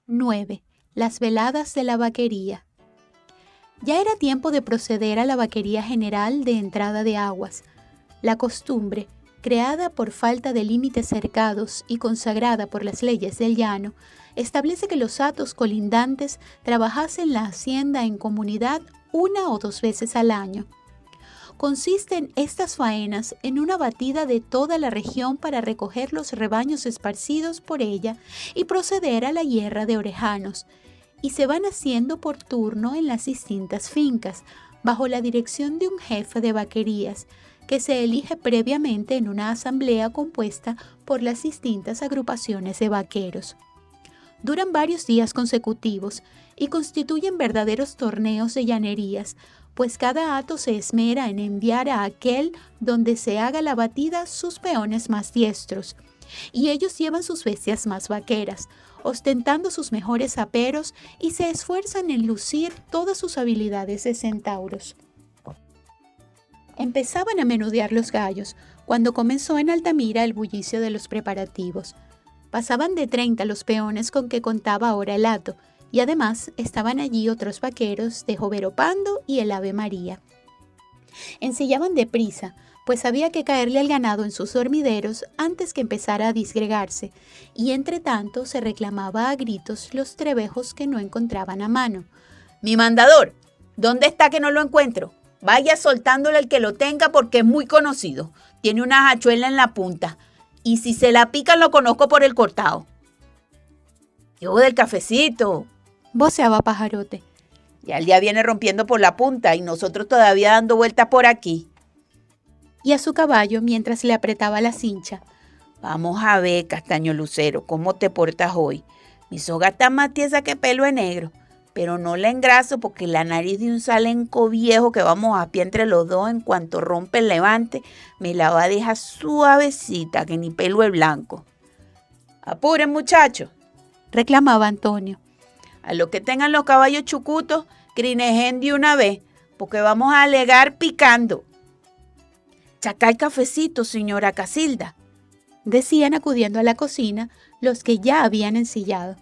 9. Las veladas de la vaquería. Ya era tiempo de proceder a la vaquería general de entrada de aguas. La costumbre, creada por falta de límites cercados y consagrada por las leyes del llano, establece que los hatos colindantes trabajasen la hacienda en comunidad 1 o 2 veces al año. Consisten estas faenas en una batida de toda la región para recoger los rebaños esparcidos por ella y proceder a la hierra de orejanos, y se van haciendo por turno en las distintas fincas, bajo la dirección de un jefe de vaquerías, que se elige previamente en una asamblea compuesta por las distintas agrupaciones de vaqueros. Duran varios días consecutivos y constituyen verdaderos torneos de llanerías, pues cada hato se esmera en enviar a aquel donde se haga la batida sus peones más diestros, y ellos llevan sus bestias más vaqueras, ostentando sus mejores aperos y se esfuerzan en lucir todas sus habilidades de centauros. Empezaban a menudear los gallos cuando comenzó en Altamira el bullicio de los preparativos. Pasaban de 30 los peones con que contaba ahora el hato, y además estaban allí otros vaqueros de Joveropando y el Ave María. Ensillaban deprisa, pues había que caerle al ganado en sus dormideros antes que empezara a disgregarse, y entre tanto se reclamaba a gritos los trebejos que no encontraban a mano. «Mi mandador, ¿dónde está que no lo encuentro? Vaya soltándole al que lo tenga porque es muy conocido. Tiene una hachuela en la punta, y si se la pican lo conozco por el cortado». «Yo del cafecito», voceaba Pajarote. «Ya el día viene rompiendo por la punta y nosotros todavía dando vueltas por aquí». Y a su caballo mientras le apretaba la cincha. «Vamos a ver, Castaño Lucero, cómo te portas hoy. Mi soga está más tiesa que pelo de negro, pero no la engraso porque la nariz de un salenco viejo que vamos a pie entre los dos en cuanto rompe el levante, me la va a dejar suavecita que ni pelo es blanco». «Apuren, muchachos», reclamaba Antonio. «A los que tengan los caballos chucutos, crinejen de una vez, porque vamos a alegar picando». «Chacá el cafecito, señora Casilda», decían acudiendo a la cocina los que ya habían ensillado.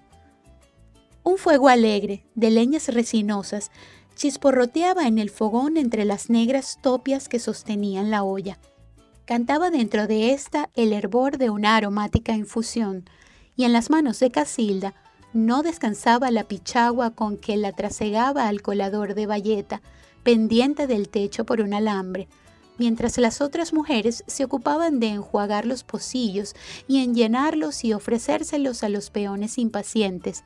Un fuego alegre, de leñas resinosas, chisporroteaba en el fogón entre las negras topias que sostenían la olla. Cantaba dentro de ésta el hervor de una aromática infusión, y en las manos de Casilda no descansaba la pichagua con que la trasegaba al colador de bayeta, pendiente del techo por un alambre, mientras las otras mujeres se ocupaban de enjuagar los pocillos y en llenarlos y ofrecérselos a los peones impacientes,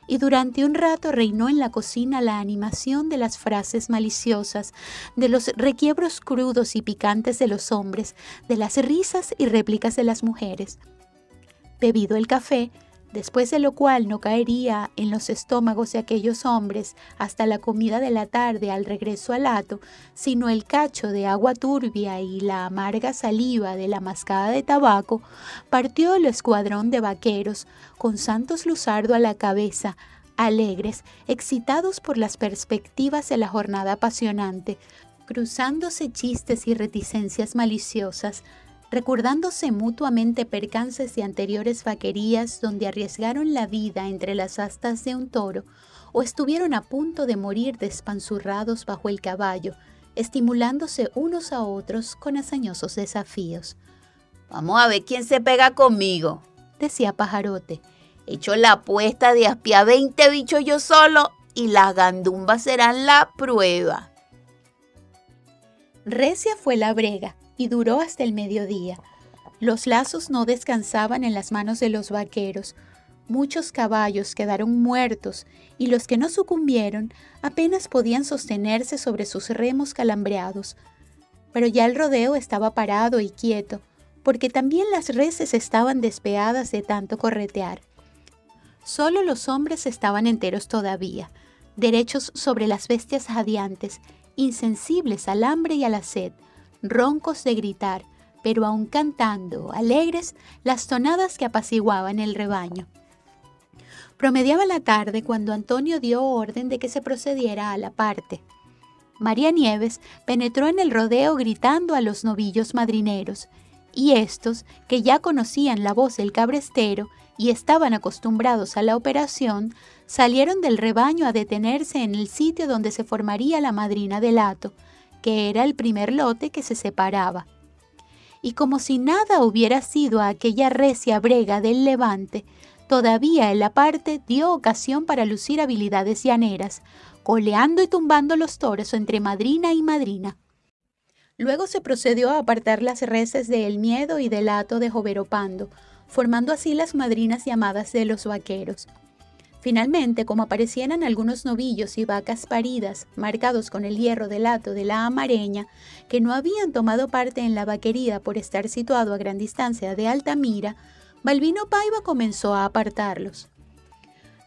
y durante un rato reinó en la cocina la animación de las frases maliciosas, de los requiebros crudos y picantes de los hombres, de las risas y réplicas de las mujeres. Bebido el café, después de lo cual no caería en los estómagos de aquellos hombres hasta la comida de la tarde al regreso al hato, sino el cacho de agua turbia y la amarga saliva de la mascada de tabaco, partió el escuadrón de vaqueros, con Santos Luzardo a la cabeza, alegres, excitados por las perspectivas de la jornada apasionante, cruzándose chistes y reticencias maliciosas, recordándose mutuamente percances de anteriores vaquerías donde arriesgaron la vida entre las astas de un toro o estuvieron a punto de morir despanzurrados bajo el caballo, estimulándose unos a otros con hazañosos desafíos. «Vamos a ver quién se pega conmigo», decía Pajarote. «Echo la apuesta de aspiar 20 bichos yo solo y las gandumbas serán la prueba». Recia fue la brega y duró hasta el mediodía. Los lazos no descansaban en las manos de los vaqueros. Muchos caballos quedaron muertos y los que no sucumbieron apenas podían sostenerse sobre sus remos calambreados. Pero ya el rodeo estaba parado y quieto, porque también las reses estaban despeadas de tanto corretear. Solo los hombres estaban enteros todavía, derechos sobre las bestias jadeantes, insensibles al hambre y a la sed, roncos de gritar, pero aún cantando, alegres, las tonadas que apaciguaban el rebaño. Promediaba la tarde cuando Antonio dio orden de que se procediera a la parte. María Nieves penetró en el rodeo gritando a los novillos madrineros, y estos, que ya conocían la voz del cabrestero, y estaban acostumbrados a la operación, salieron del rebaño a detenerse en el sitio donde se formaría la madrina del hato, que era el primer lote que se separaba. Y como si nada hubiera sido aquella recia brega del levante, todavía en la parte dio ocasión para lucir habilidades llaneras, coleando y tumbando los toros entre madrina y madrina. Luego se procedió a apartar las reses de El Miedo y del hato de Joveropando, formando así las madrinas llamadas de los vaqueros. Finalmente, como aparecieran algunos novillos y vacas paridas, marcados con el hierro del hato de la Amareña, que no habían tomado parte en la vaquería por estar situado a gran distancia de Altamira, Balbino Paiva comenzó a apartarlos.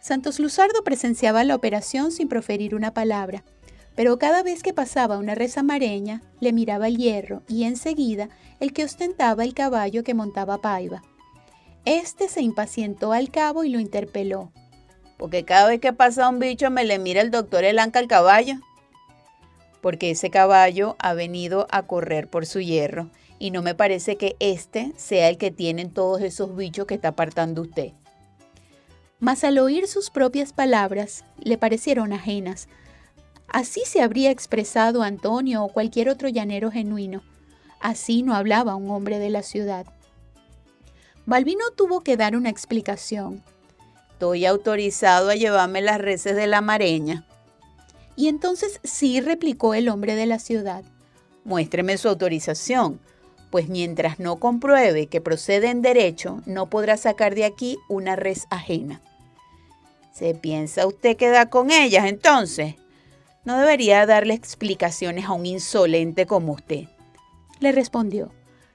Santos Luzardo presenciaba la operación sin proferir una palabra, pero cada vez que pasaba una res amareña, le miraba el hierro y enseguida el que ostentaba el caballo que montaba Paiva. Este se impacientó al cabo y lo interpeló. Porque cada vez que pasa un bicho me le mira el doctor Elanca al caballo. Porque ese caballo ha venido a correr por su hierro y no me parece que este sea el que tienen todos esos bichos que está apartando usted. Mas al oír sus propias palabras le parecieron ajenas. Así se habría expresado Antonio o cualquier otro llanero genuino. Así no hablaba un hombre de la ciudad. Balbino tuvo que dar una explicación. Estoy autorizado a llevarme las reses de la Amareña. Y entonces sí, replicó el hombre de la ciudad. Muéstreme su autorización, pues mientras no compruebe que procede en derecho, no podrá sacar de aquí una res ajena. ¿Se piensa usted quedar con ellas entonces? No debería darle explicaciones a un insolente como usted, le respondió.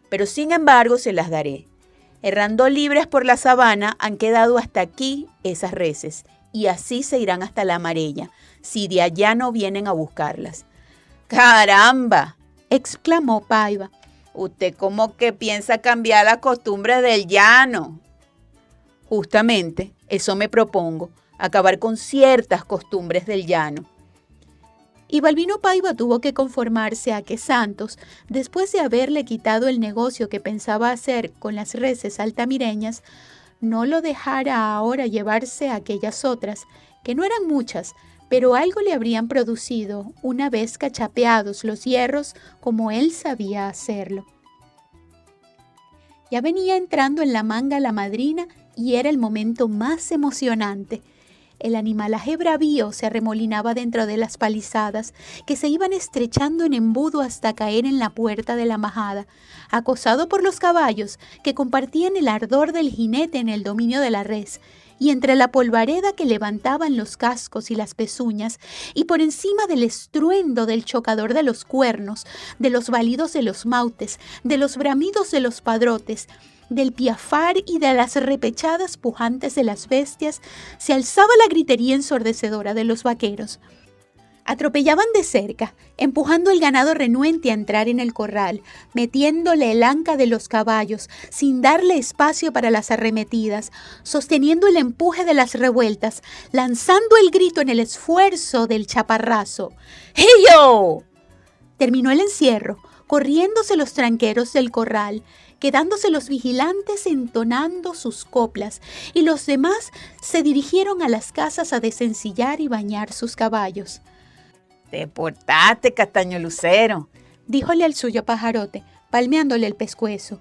Pero sin embargo se las daré. Errando libres por la sabana han quedado hasta aquí esas reses, y así se irán hasta la Amarella, si de allá no vienen a buscarlas. ¡Caramba!, exclamó Paiva. Usted como que piensa cambiar las costumbres del llano. Justamente, eso me propongo, acabar con ciertas costumbres del llano. Y Balbino Paiva tuvo que conformarse a que Santos, después de haberle quitado el negocio que pensaba hacer con las reses altamireñas, no lo dejara ahora llevarse a aquellas otras, que no eran muchas, pero algo le habrían producido una vez cachapeados los hierros como él sabía hacerlo. Ya venía entrando en la manga la madrina y era el momento más emocionante. El animalaje bravío se arremolinaba dentro de las palizadas, que se iban estrechando en embudo hasta caer en la puerta de la majada, acosado por los caballos que compartían el ardor del jinete en el dominio de la res, y entre la polvareda que levantaban los cascos y las pezuñas, y por encima del estruendo del chocador de los cuernos, de los balidos de los mautes, de los bramidos de los padrotes, del piafar y de las repechadas pujantes de las bestias, se alzaba la gritería ensordecedora de los vaqueros. Atropellaban de cerca, empujando el ganado renuente a entrar en el corral, metiéndole el anca de los caballos, sin darle espacio para las arremetidas, sosteniendo el empuje de las revueltas, lanzando el grito en el esfuerzo del chaparrazo. ¡Heyo! Terminó el encierro, corriéndose los tranqueros del corral, quedándose los vigilantes entonando sus coplas, y los demás se dirigieron a las casas a desencillar y bañar sus caballos. «Te portaste, Castaño Lucero», díjole al suyo Pajarote, palmeándole el pescuezo.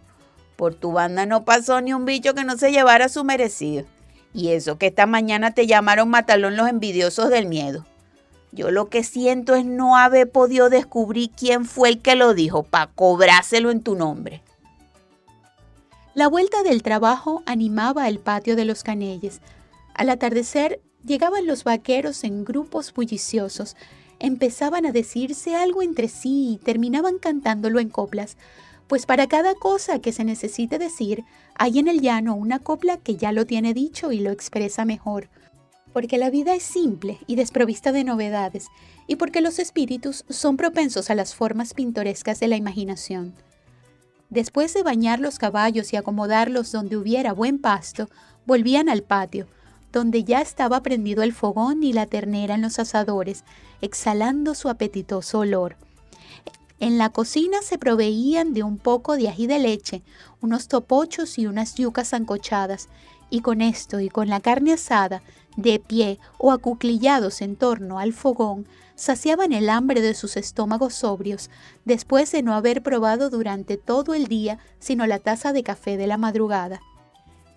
«Por tu banda no pasó ni un bicho que no se llevara su merecido. Y eso que esta mañana te llamaron matalón los envidiosos del miedo. Yo lo que siento es no haber podido descubrir quién fue el que lo dijo para cobrárselo en tu nombre». La vuelta del trabajo animaba el patio de los Canelles. Al atardecer llegaban los vaqueros en grupos bulliciosos, empezaban a decirse algo entre sí y terminaban cantándolo en coplas, pues para cada cosa que se necesite decir, hay en el llano una copla que ya lo tiene dicho y lo expresa mejor, porque la vida es simple y desprovista de novedades, y porque los espíritus son propensos a las formas pintorescas de la imaginación. Después de bañar los caballos y acomodarlos donde hubiera buen pasto, volvían al patio, donde ya estaba prendido el fogón y la ternera en los asadores, exhalando su apetitoso olor. En la cocina se proveían de un poco de ají de leche, unos topochos y unas yucas sancochadas, y con esto y con la carne asada, de pie o acuclillados en torno al fogón, saciaban el hambre de sus estómagos sobrios, después de no haber probado durante todo el día sino la taza de café de la madrugada.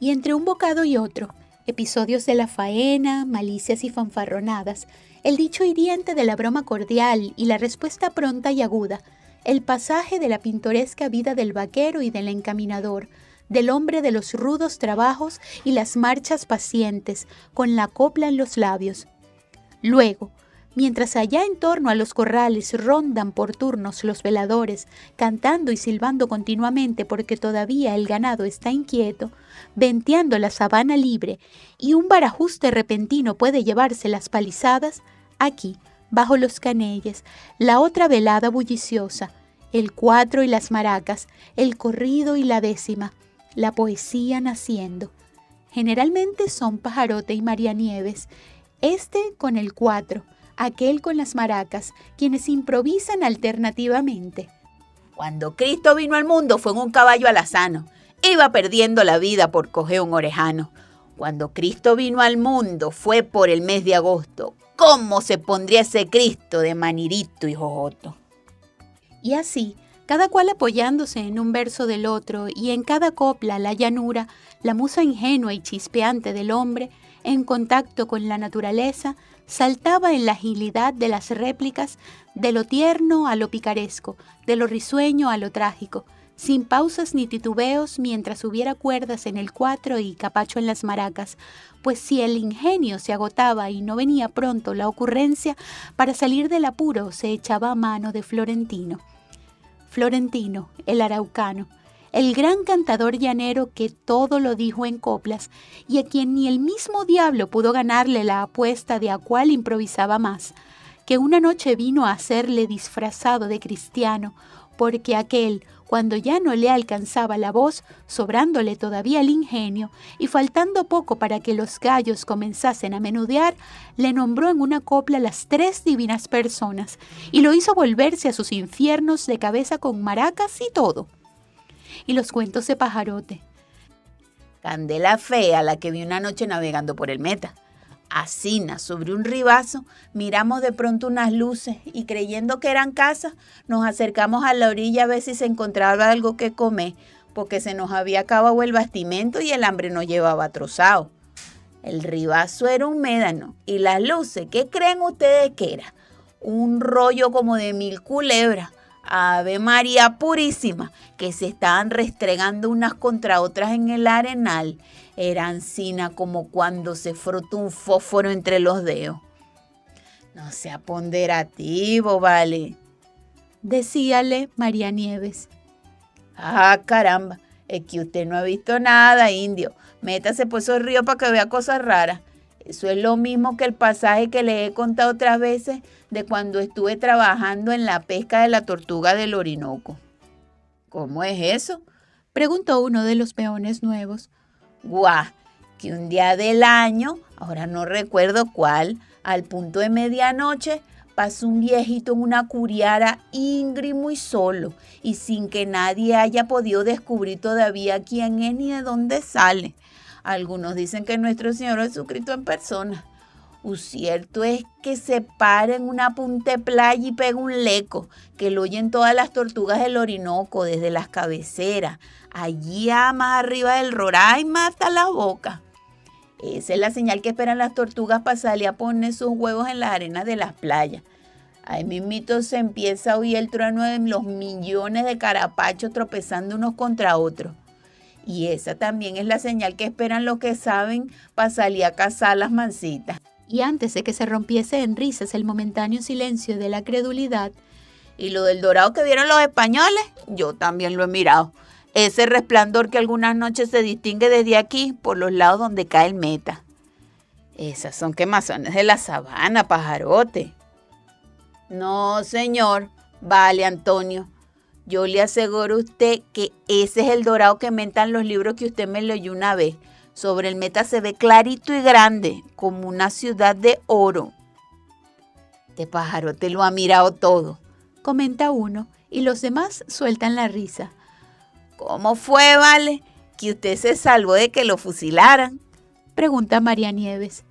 Y entre un bocado y otro, episodios de la faena, malicias y fanfarronadas, el dicho hiriente de la broma cordial y la respuesta pronta y aguda, el pasaje de la pintoresca vida del vaquero y del encaminador, del hombre de los rudos trabajos y las marchas pacientes, con la copla en los labios. Luego, mientras allá en torno a los corrales rondan por turnos los veladores, cantando y silbando continuamente porque todavía el ganado está inquieto, venteando la sabana libre, y un barajuste repentino puede llevarse las palizadas, aquí, bajo los canelles, la otra velada bulliciosa, el cuatro y las maracas, el corrido y la décima, la poesía naciendo. Generalmente son Pajarote y María Nieves, este con el cuatro, aquel con las maracas, quienes improvisan alternativamente. Cuando Cristo vino al mundo fue en un caballo alazano. Iba perdiendo la vida por coger un orejano. Cuando Cristo vino al mundo fue por el mes de agosto. ¿Cómo se pondría ese Cristo de manirito y jojoto? Y así, cada cual apoyándose en un verso del otro y en cada copla la llanura, la musa ingenua y chispeante del hombre, en contacto con la naturaleza, saltaba en la agilidad de las réplicas, de lo tierno a lo picaresco, de lo risueño a lo trágico, sin pausas ni titubeos mientras hubiera cuerdas en el cuatro y capacho en las maracas, pues si el ingenio se agotaba y no venía pronto la ocurrencia, para salir del apuro se echaba a mano de Florentino. Florentino, el araucano, el gran cantador llanero que todo lo dijo en coplas y a quien ni el mismo diablo pudo ganarle la apuesta de a cuál improvisaba más, que una noche vino a hacerle disfrazado de cristiano, porque aquel, cuando ya no le alcanzaba la voz, sobrándole todavía el ingenio y faltando poco para que los gallos comenzasen a menudear, le nombró en una copla las 3 divinas personas y lo hizo volverse a sus infiernos de cabeza con maracas y todo. Y los cuentos de Pajarote. Candela fea la que vi una noche navegando por el Meta. Asina, sobre un ribazo, miramos de pronto unas luces y creyendo que eran casas, nos acercamos a la orilla a ver si se encontraba algo que comer, porque se nos había acabado el bastimento y el hambre nos llevaba trozado. El ribazo era un médano y las luces, ¿qué creen ustedes que era? Un rollo como de 1000 culebras. Ave María Purísima, que se estaban restregando unas contra otras en el arenal. Era ansina como cuando se frota un fósforo entre los dedos. No sea ponderativo, vale, decíale María Nieves. Ah, caramba, es que usted no ha visto nada, indio. Métase por esos ríos para que vea cosas raras. Eso es lo mismo que el pasaje que le he contado otras veces de cuando estuve trabajando en la pesca de la tortuga del Orinoco. ¿Cómo es eso?, preguntó uno de los peones nuevos. Guau, que un día del año, ahora no recuerdo cuál, al punto de medianoche, pasó un viejito en una curiara íngrimo y solo, y sin que nadie haya podido descubrir todavía quién es ni de dónde sale. Algunos dicen que nuestro Señor Jesucristo en persona. Cierto es que se para en una punta de playa y pega un leco, que lo oyen todas las tortugas del Orinoco, desde las cabeceras, allí más arriba del Roraima hasta la boca. Esa es la señal que esperan las tortugas para salir a poner sus huevos en las arenas de las playas. Ahí mismito se empieza a oír el trueno de los millones de carapachos tropezando unos contra otros. Y esa también es la señal que esperan los que saben para salir a cazar las mancitas. Y antes de que se rompiese en risas el momentáneo silencio de la credulidad. Y lo del dorado que vieron los españoles, yo también lo he mirado. Ese resplandor que algunas noches se distingue desde aquí por los lados donde cae el Meta. Esas son quemazones de la sabana, Pajarote. No, señor. Vale, Antonio. Yo le aseguro a usted que ese es el dorado que mentan los libros que usted me leyó una vez. Sobre el Meta se ve clarito y grande, como una ciudad de oro. Este Pajarote lo ha mirado todo, comenta uno, y los demás sueltan la risa. ¿Cómo fue, vale, que usted se salvó de que lo fusilaran? Pregunta María Nieves.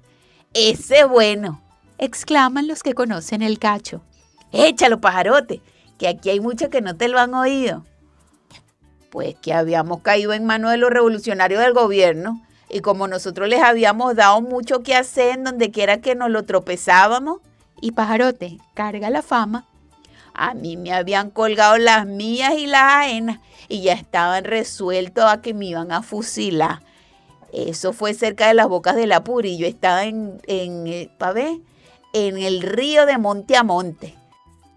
Ese es bueno, exclaman los que conocen el cacho. Échalo, pajarote, que aquí hay muchos que no te lo han oído. Pues que habíamos caído en manos de los revolucionarios del gobierno y como nosotros les habíamos dado mucho que hacer en donde quiera que nos lo tropezábamos. Y Pajarote carga la fama. A mí me habían colgado las mías y las ajenas y ya estaban resueltos a que me iban a fusilar. Eso fue cerca de las Bocas del Apure y yo estaba en el río de monte a monte.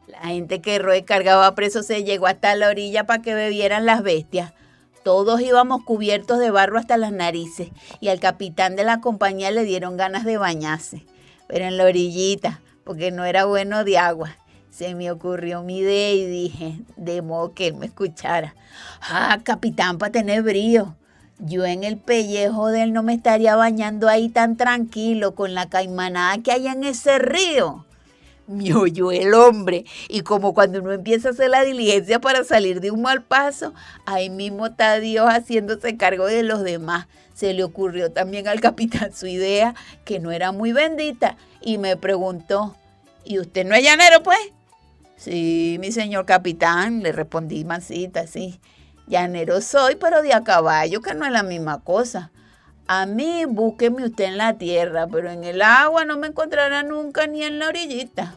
La gente que Roe cargaba preso se llegó hasta la orilla para que bebieran las bestias. Todos íbamos cubiertos de barro hasta las narices y al capitán de la compañía le dieron ganas de bañarse, pero en la orillita, porque no era bueno de agua. Se me ocurrió mi idea y dije, de modo que él me escuchara. Capitán, para tener brío. Yo en el pellejo de él no me estaría bañando ahí tan tranquilo con la caimanada que hay en ese río. Me oyó el hombre y como cuando uno empieza a hacer la diligencia para salir de un mal paso, ahí mismo está Dios haciéndose cargo de los demás. Se le ocurrió también al capitán su idea, que no era muy bendita, y me preguntó, ¿y usted no es llanero, pues? Sí, mi señor capitán, le respondí mansita, sí. Llanero soy, pero de a caballo, que no es la misma cosa. A mí búsqueme usted en la tierra, pero en el agua no me encontrará nunca ni en la orillita.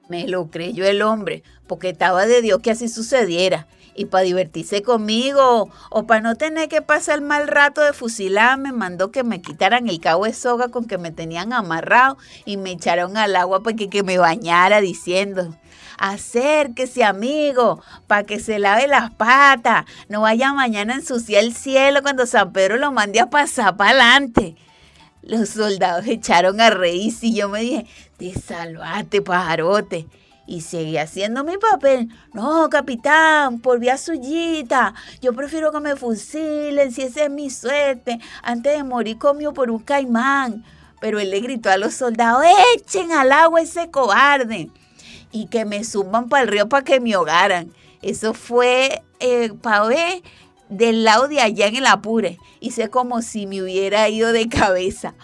Me lo creyó el hombre, porque estaba de Dios que así sucediera. Y para divertirse conmigo, o para no tener que pasar el mal rato de fusilar, me mandó que me quitaran el cabo de soga con que me tenían amarrado y me echaron al agua para que me bañara diciendo, acérquese amigo, para que se lave las patas, no vaya mañana a ensuciar el cielo cuando San Pedro lo mande a pasar para adelante. Los soldados echaron a reírse y yo me dije, te salvaste, pajarote. Y seguí haciendo mi papel. No, capitán, por vía suyita. Yo prefiero que me fusilen si esa es mi suerte, antes de morir comido por un caimán. Pero él le gritó a los soldados, echen al agua ese cobarde. Y que me suban para el río para que me ahogaran. Eso fue del lado de allá en el Apure. Hice como si me hubiera ido de cabeza.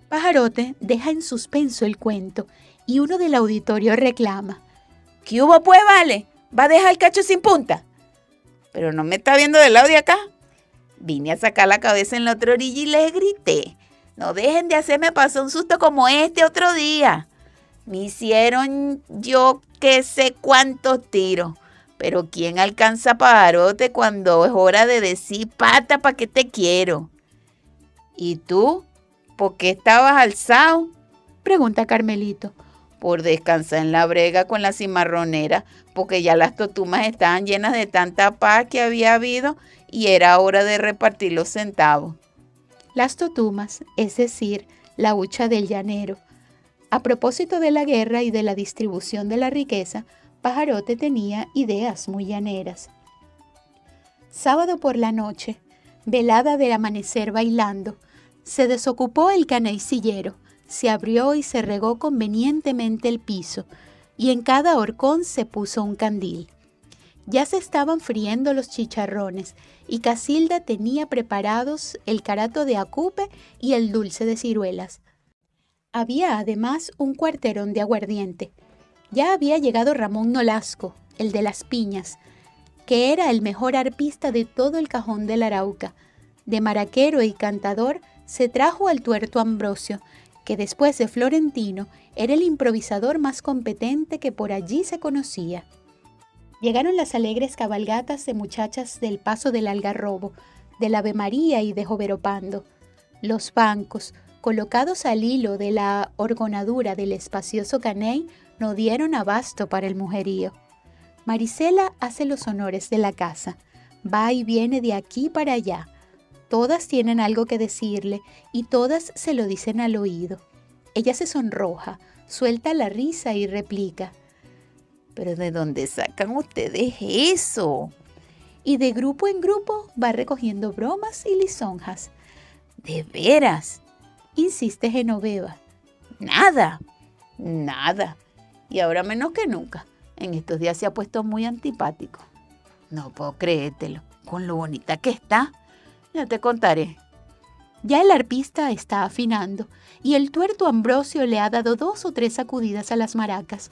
Pajarote deja en suspenso el cuento y uno del auditorio reclama. ¿Qué hubo pues, vale? ¿Va a dejar el cacho sin punta? Pero no me está viendo del lado de acá. Vine a sacar la cabeza en la otra orilla y les grité. No dejen de hacerme pasar un susto como este otro día. Me hicieron yo que sé cuántos tiros. Pero ¿quién alcanza a Pajarote cuando es hora de decir pata pa' que te quiero? ¿Y tú? ¿Por qué estabas alzado? Pregunta Carmelito. Por descansar en la brega con la cimarronera, porque ya las totumas estaban llenas de tanta paz que había habido y era hora de repartir los centavos. Las totumas, es decir, la hucha del llanero. A propósito de la guerra y de la distribución de la riqueza, Pajarote tenía ideas muy llaneras. Sábado por la noche, velada de amanecer bailando, se desocupó el canecillero, se abrió y se regó convenientemente el piso, y en cada horcón se puso un candil. Ya se estaban friendo los chicharrones, y Casilda tenía preparados el carato de acupe y el dulce de ciruelas. Había además un cuarterón de aguardiente. Ya había llegado Ramón Nolasco, el de las piñas, que era el mejor arpista de todo el cajón del Arauca. De maraquero y cantador se trajo al tuerto Ambrosio, que después de Florentino era el improvisador más competente que por allí se conocía. Llegaron las alegres cabalgatas de muchachas del Paso del Algarrobo, del Ave María y de Joveropando. Los bancos, colocados al hilo de la orgonadura del espacioso caney, no dieron abasto para el mujerío. Marisela hace los honores de la casa, va y viene de aquí para allá. Todas tienen algo que decirle y todas se lo dicen al oído. Ella se sonroja, suelta la risa y replica, ¿pero de dónde sacan ustedes eso? Y de grupo en grupo va recogiendo bromas y lisonjas. ¿De veras? Insiste Genoveva. Nada. Y ahora menos que nunca. En estos días se ha puesto muy antipático. No puedo creértelo, con lo bonita que está. Ya te contaré. Ya el arpista está afinando y el tuerto Ambrosio le ha dado 2 o 3 sacudidas a las maracas.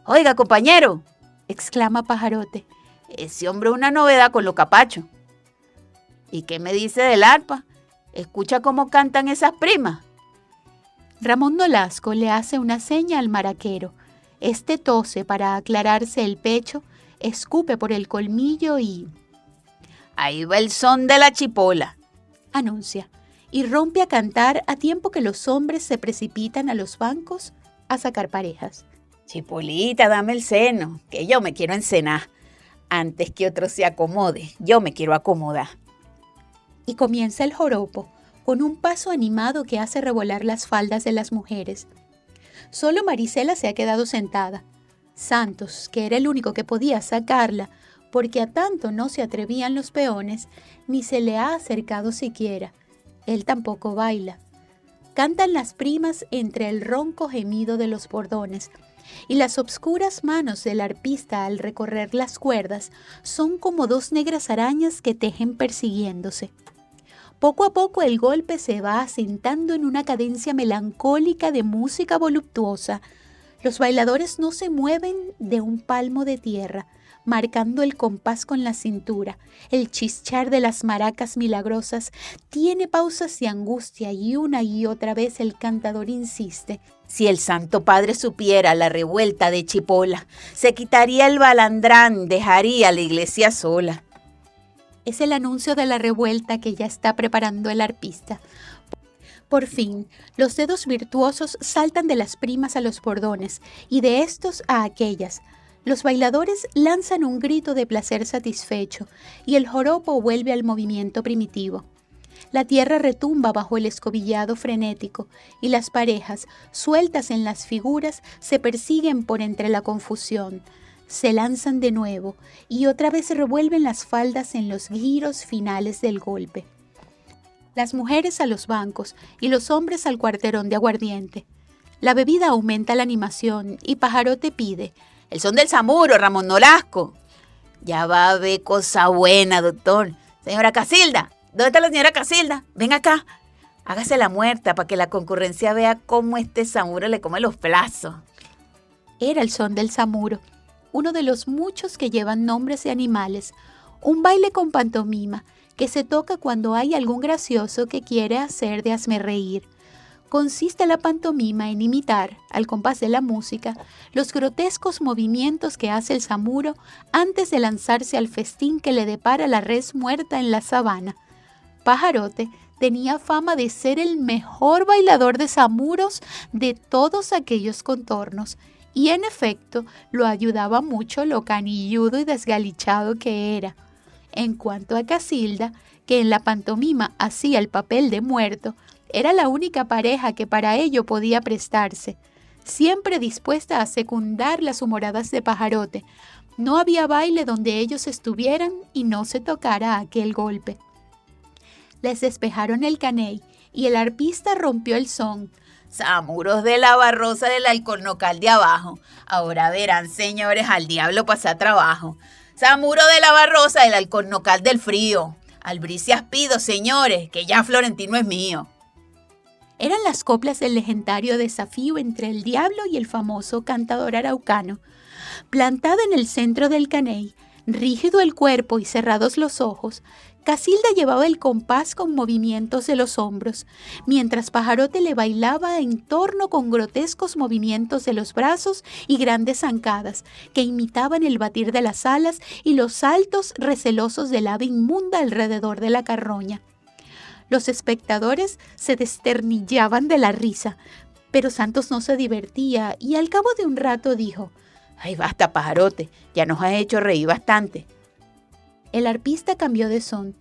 «Oiga, compañero», exclama Pajarote, «ese hombre es una novedad con los capachos». «¿Y qué me dice del arpa? ¿Escucha cómo cantan esas primas?». Ramón Nolasco le hace una seña al maraquero. Este tose para aclararse el pecho, escupe por el colmillo y... «Ahí va el son de la chipola», anuncia, y rompe a cantar a tiempo que los hombres se precipitan a los bancos a sacar parejas. «Chipolita, dame el seno, que yo me quiero encenar. Antes que otro se acomode, yo me quiero acomodar». Y comienza el joropo, con un paso animado que hace revolar las faldas de las mujeres. Solo Marisela se ha quedado sentada. Santos, que era el único que podía sacarla, porque a tanto no se atrevían los peones, ni se le ha acercado siquiera. Él tampoco baila. Cantan las primas entre el ronco gemido de los bordones, y las obscuras manos del arpista al recorrer las cuerdas son como 2 negras arañas que tejen persiguiéndose. Poco a poco el golpe se va asentando en una cadencia melancólica de música voluptuosa. Los bailadores no se mueven de un palmo de tierra, marcando el compás con la cintura. El chischar de las maracas milagrosas tiene pausas de angustia y una y otra vez el cantador insiste. «Si el Santo Padre supiera la revuelta de Chipola, se quitaría el balandrán, dejaría la iglesia sola». Es el anuncio de la revuelta que ya está preparando el arpista. Por fin, los dedos virtuosos saltan de las primas a los bordones y de estos a aquellas. Los bailadores lanzan un grito de placer satisfecho y el joropo vuelve al movimiento primitivo. La tierra retumba bajo el escobillado frenético y las parejas, sueltas en las figuras, se persiguen por entre la confusión. Se lanzan de nuevo y otra vez revuelven las faldas en los giros finales del golpe. Las mujeres a los bancos y los hombres al cuarterón de aguardiente. La bebida aumenta la animación y Pajarote pide: «El son del samuro, Ramón Nolasco». «Ya va a ver cosa buena, doctor. Señora Casilda, ¿dónde está la señora Casilda? Ven acá. Hágase la muerta para que la concurrencia vea cómo este samuro le come los plazos». Era el son del samuro, uno de los muchos que llevan nombres de animales, un baile con pantomima que se toca cuando hay algún gracioso que quiere hacer de hazmerreír. Consiste la pantomima en imitar, al compás de la música, los grotescos movimientos que hace el samuro antes de lanzarse al festín que le depara la res muerta en la sabana. Pajarote tenía fama de ser el mejor bailador de samuros de todos aquellos contornos, y en efecto lo ayudaba mucho lo canilludo y desgalichado que era. En cuanto a Casilda, que en la pantomima hacía el papel de muerto, era la única pareja que para ello podía prestarse, siempre dispuesta a secundar las humoradas de Pajarote. No había baile donde ellos estuvieran y no se tocara aquel golpe. Les despejaron el caney y el arpista rompió el son. «Samuros de la Barrosa del Alcornocal de abajo. Ahora verán, señores, al diablo pasar trabajo. Samuro de la Barrosa del Alcornocal del Frío. Albricias pido, señores, que ya Florentino es mío». Eran las coplas del legendario desafío entre el diablo y el famoso cantador araucano. Plantada en el centro del caney, rígido el cuerpo y cerrados los ojos, Casilda llevaba el compás con movimientos de los hombros, mientras Pajarote le bailaba en torno con grotescos movimientos de los brazos y grandes zancadas que imitaban el batir de las alas y los saltos recelosos del ave inmunda alrededor de la carroña. Los espectadores se desternillaban de la risa, pero Santos no se divertía y al cabo de un rato dijo: «Ay, basta, Pajarote, ya nos has hecho reír bastante». El arpista cambió de son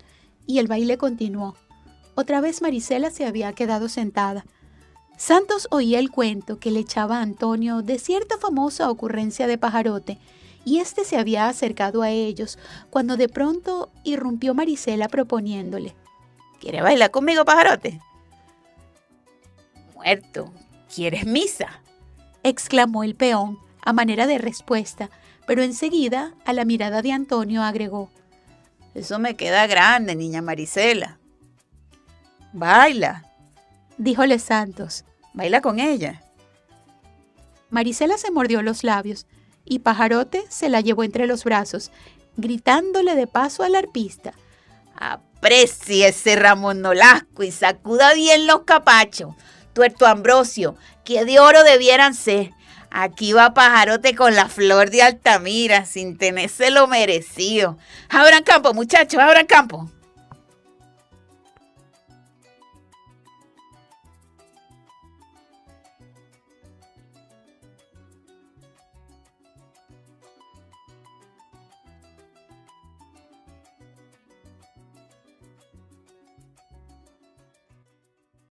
y el baile continuó. Otra vez Marisela se había quedado sentada. Santos oía el cuento que le echaba a Antonio de cierta famosa ocurrencia de Pajarote, y éste se había acercado a ellos cuando de pronto irrumpió Marisela proponiéndole: «¿Quieres bailar conmigo, Pajarote?» «Muerto, ¿quieres misa?», exclamó el peón a manera de respuesta, pero enseguida a la mirada de Antonio agregó: «Eso me queda grande, niña Marisela». Baila, díjole Santos. baila con ella. Marisela se mordió los labios y Pajarote se la llevó entre los brazos, gritándole de paso al arpista. Aprecie ese Ramón Nolasco y sacuda bien los capachos. Tuerto Ambrosio, que de oro debieran ser. Aquí va Pajarote con la flor de Altamira, sin tenerse lo merecido. Abran campo, muchachos, abran campo.